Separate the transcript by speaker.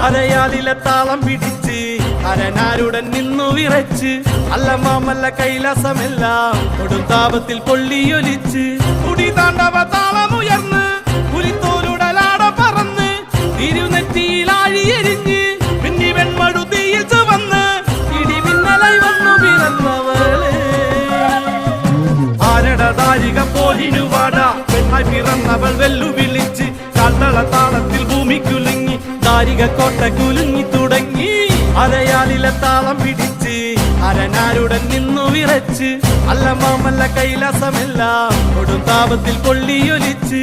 Speaker 1: അരയാലിലെ താളം പിടിച്ച് അരനാരുടൻ നിന്നു വിറച്ച് അല്ല മാമല്ല കൈലാസമെല്ലാം കൊടുത്താപത്തിൽ പൊള്ളിയൊലിച്ച് കുടി താണ്ടവ താളമുയർന്ന് പുലിത്തോലുടലാട പറന്ന് തിരുനെറ്റിയിൽ ആഴിയെരിഞ്ഞ് പിന്നി വെൺമടുതിയിൽ ചുവന്ന് ഇടിമിന്നലായി വന്നു പിറന്നവളെ ആരടതാരിക പോലിനുവാട പെണ്ണായി പിറന്നവൾ വെല്ലുവിളിച്ച് കാത്തള താളത്തിൽ ഭൂമി കുലുങ്ങി ദാരിക കോട്ട കുലുങ്ങി തുടങ്ങി അരയാലിലെ താളം പിടിച്ച് അരനാരുടൻ നിന്നു വിറച്ച് അല്ല മാമല്ല കൈലാസമെല്ലാം കൊടുത്താപത്തിൽ പൊള്ളിയൊലിച്ച്